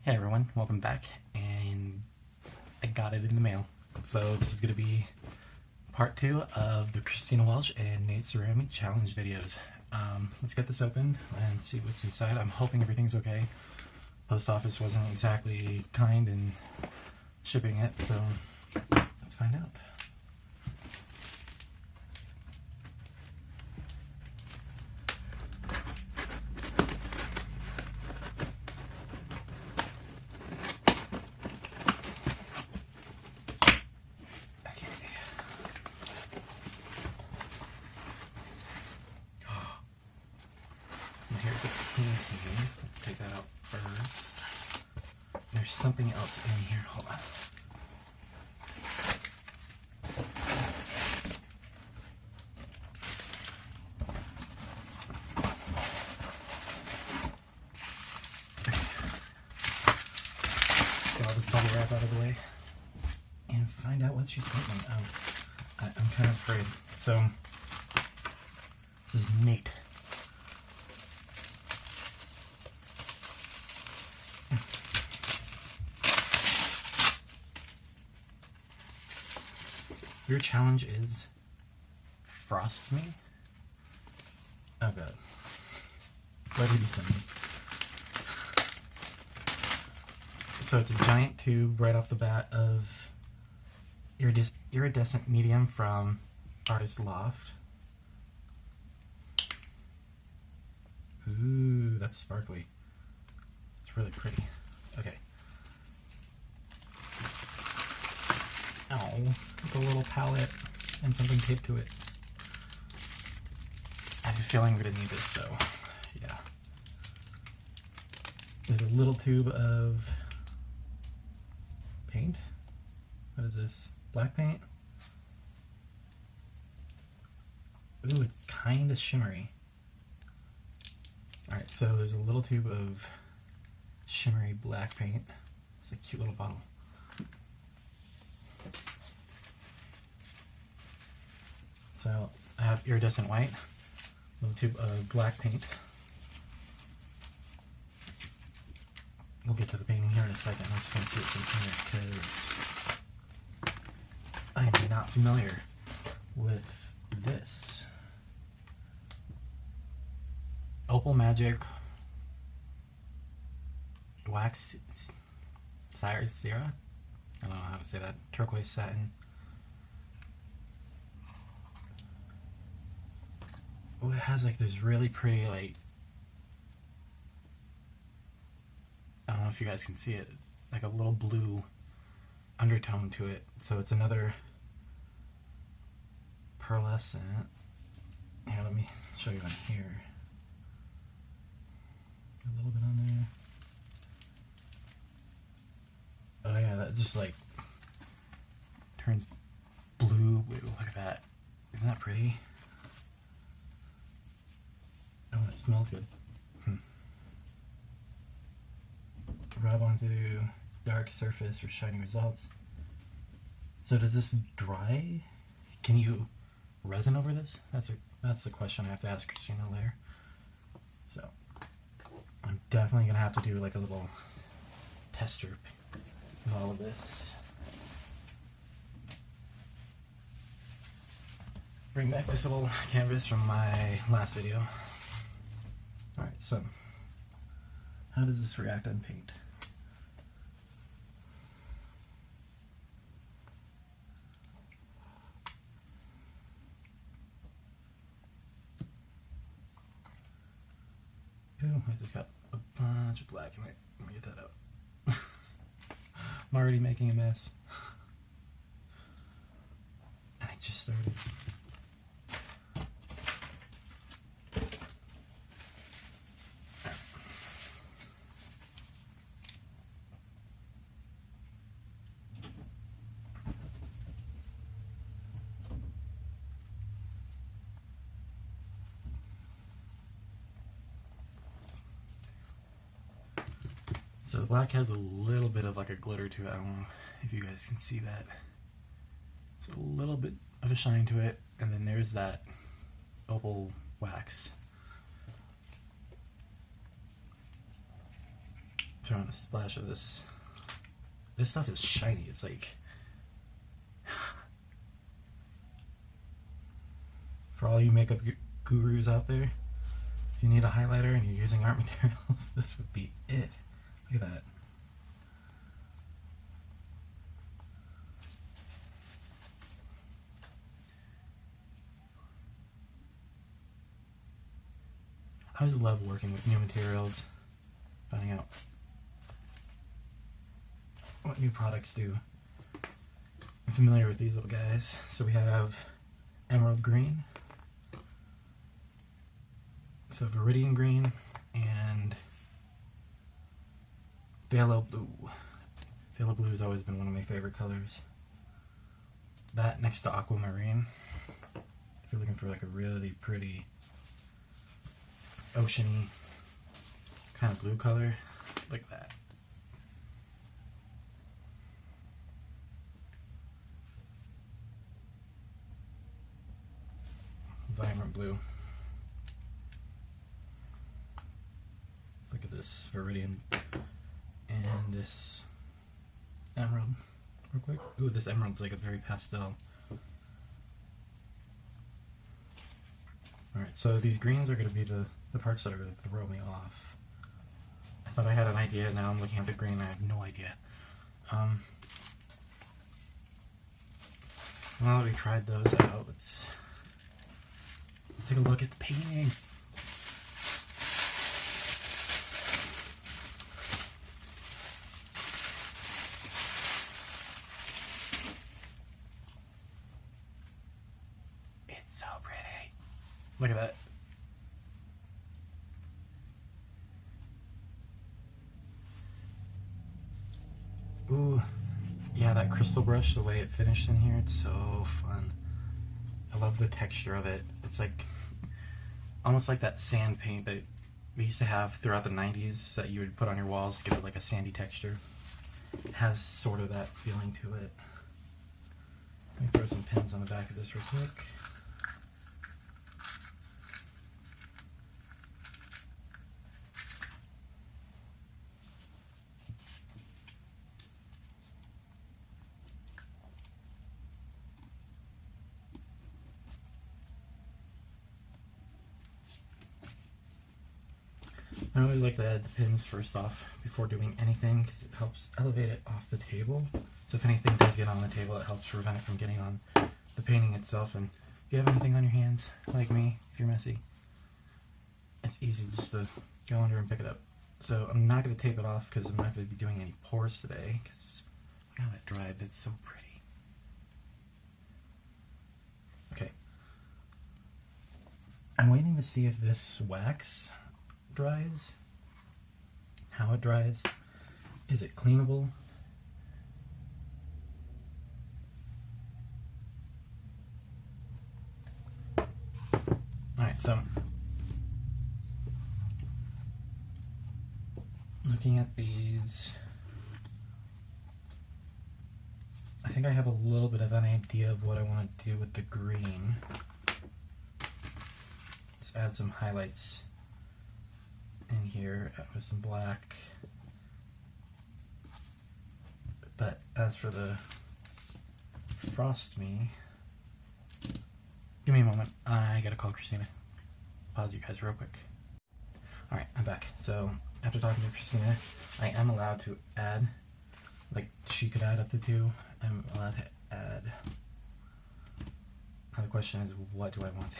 Hey everyone, welcome back, and I got it in the mail. So this is going to be part 2 of the Christina Welch and Nate Ceramic challenge videos. Let's get this open and see what's inside. I'm hoping everything's okay. Post office wasn't exactly kind in shipping it, so let's find out. Here's a painting. Let's take that out first. There's something else in here. Hold on. Get all this bubble wrap out of the way and find out what she's painting. I'm kind of afraid. So this is Nate. Your challenge is frost me? Oh god. What did you send me? So it's a giant tube right off the bat of iridescent medium from Artist Loft. Ooh, that's sparkly. It's really pretty. Okay. Oh, with a little palette and something taped to it. I have a feeling we're gonna need this, so yeah. There's a little tube of paint. What is this? Black paint? Ooh, it's kind of shimmery. Alright, so there's a little tube of shimmery black paint. It's a cute little bottle. So I have iridescent white, a little tube of black paint. We'll get to the painting here in a second. I'm just going to see what's in here because I am not familiar with this. Opal Magic Wax Sierra? I don't know how to say that. Turquoise satin. Oh, it has like this really pretty, like, I don't know if you guys can see it, it's like a little blue undertone to it. So it's another pearlescent. Here, let me show you on here. A little bit on there. Oh yeah, that just like turns blue. Look at that. Isn't that pretty? Oh, it smells good. Rub onto dark surface for shiny results. So does this dry? Can you resin over this? That's the question I have to ask Christina later. So I'm definitely gonna have to do like a little tester of all of this. Bring back this little canvas from my last video. Alright, so how does this react on paint? Ooh, I just got a bunch of black in it. Let me get that out. I'm already making a mess. And I just started. So the black has a little bit of like a glitter to it. I don't know if you guys can see that. It's a little bit of a shine to it, and then there's that opal wax. throw in a splash of this. This stuff is shiny. It's like, for all you makeup gurus out there, if you need a highlighter and you're using art materials, this would be it. Look at that. I always love working with new materials, finding out what new products do. I'm familiar with these little guys. So we have emerald green, so viridian green, and phthalo blue. Phthalo blue has always been one of my favorite colors. That next to aquamarine, if you're looking for like a really pretty oceany kind of blue color, look at that. Vibrant blue. Look at this viridian and this emerald real quick. Ooh, this emerald's like a very pastel. Alright, so these greens are going to be the parts that are going to throw me off. I thought I had an idea, now I'm looking at the green and I have no idea. Now that we tried those out, let's take a look at the painting. It's so pretty. Look at that. Ooh, yeah, that crystal brush, the way it finished in here, it's so fun. I love the texture of it. It's like almost like that sand paint that we used to have throughout the 90s that you would put on your walls to give it like a sandy texture. It has sort of that feeling to it. Let me throw some pins on the back of this real quick. I always like to add the pins first off before doing anything because it helps elevate it off the table. So if anything does get on the table, it helps prevent it from getting on the painting itself. And if you have anything on your hands, like me, if you're messy, it's easy just to go under and pick it up. So I'm not going to tape it off because I'm not going to be doing any pours today because look how that dried, it's so pretty. Okay. I'm waiting to see if this wax dries, how it dries, is it cleanable? Alright, so looking at these, I think I have a little bit of an idea of what I want to do with the green. Let's add some highlights in here with some black. But as for the frost me, give me a moment, I gotta call Christina. Pause you guys real quick. Alright, I'm back. So after talking to Christina, I am allowed to add, like she could add up to 2. I'm allowed to add. Now the question is, what do I want to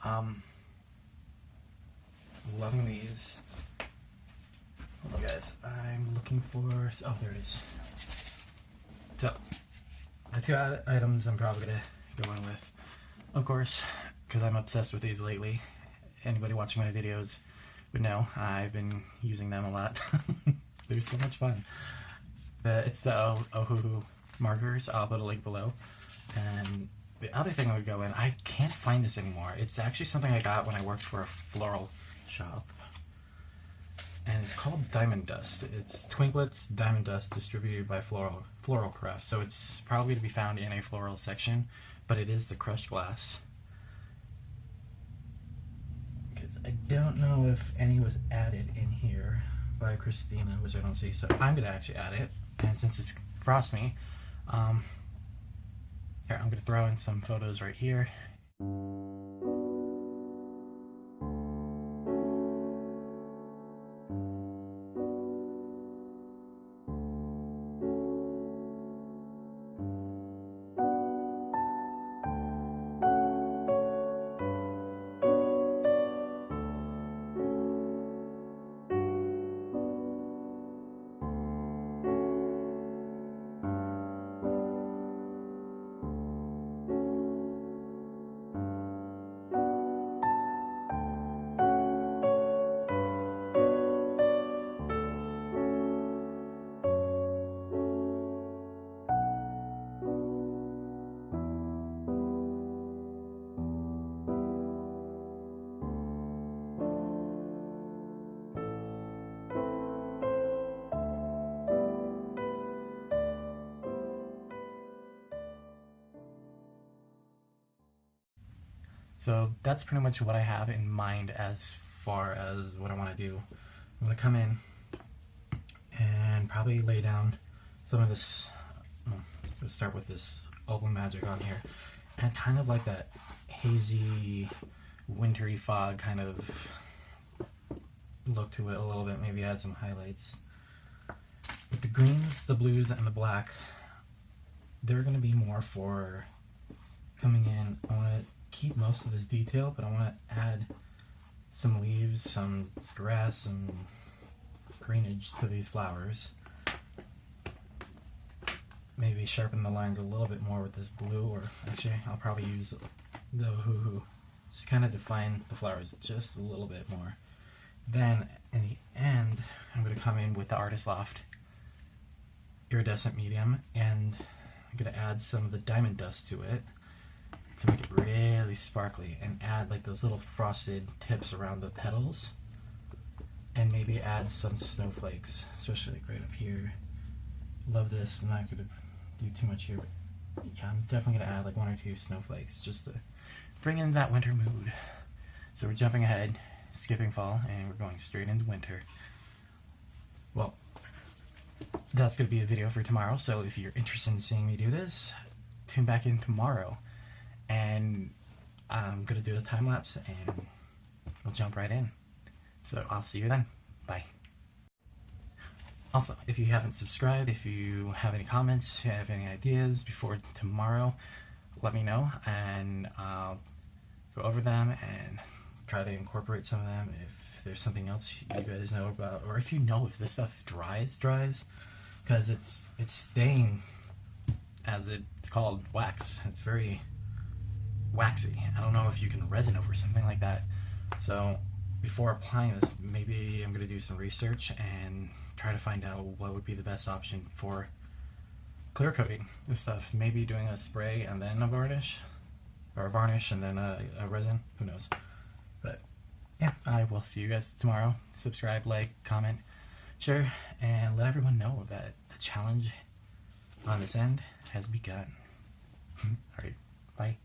add? Loving these. Hold on guys, I'm looking for, oh there it is. So, the 2 items I'm probably going to go in with, of course, because I'm obsessed with these lately. Anybody watching my videos would know I've been using them a lot. They're so much fun. It's the Ohuhu markers, I'll put a link below. And the other thing I would go in, I can't find this anymore. It's actually something I got when I worked for a floral shop. And it's called Diamond Dust. It's Twinklets Diamond Dust distributed by Floral Craft. So it's probably to be found in a floral section, but it is the crushed glass. Because I don't know if any was added in here by Christina, which I don't see, so I'm gonna actually add it. And since it's Frost Me, here, I'm gonna throw in some photos right here. So that's pretty much what I have in mind as far as what I want to do. I'm going to come in and probably lay down some of this, I'm going to start with this Opal Magic on here, and kind of like that hazy, wintry fog kind of look to it a little bit, maybe add some highlights. With the greens, the blues, and the black, they're going to be more for coming in. I want to keep most of this detail, but I want to add some leaves, some grass, some greenage to these flowers. Maybe sharpen the lines a little bit more with this blue, or actually I'll probably use the hoo-hoo. Just kind of define the flowers just a little bit more. Then in the end, I'm going to come in with the Artist Loft iridescent medium, and I'm going to add some of the diamond dust to it to make it really sparkly, and add like those little frosted tips around the petals, and maybe add some snowflakes, especially like right up here. Love this. I'm not going to do too much here, but yeah, I'm definitely going to add like 1 or 2 snowflakes just to bring in that winter mood. So we're jumping ahead, skipping fall, and we're going straight into winter. Well, that's going to be a video for tomorrow, so if you're interested in seeing me do this, tune back in tomorrow. And I'm going to do a time lapse and we'll jump right in. So I'll see you then. Bye. Also, if you haven't subscribed, if you have any comments, if you have any ideas before tomorrow, let me know and I'll go over them and try to incorporate some of them. If there's something else you guys know about, or if you know if this stuff dries, because it's staying, as it's called, wax. It's very waxy. I don't know if you can resin over something like that. So before applying this, maybe I'm going to do some research and try to find out what would be the best option for clear coating this stuff. Maybe doing a spray and then a varnish, or a varnish and then a resin. Who knows? But yeah, I will see you guys tomorrow. Subscribe, like, comment, share, and let everyone know that the challenge on this end has begun. Alright, bye.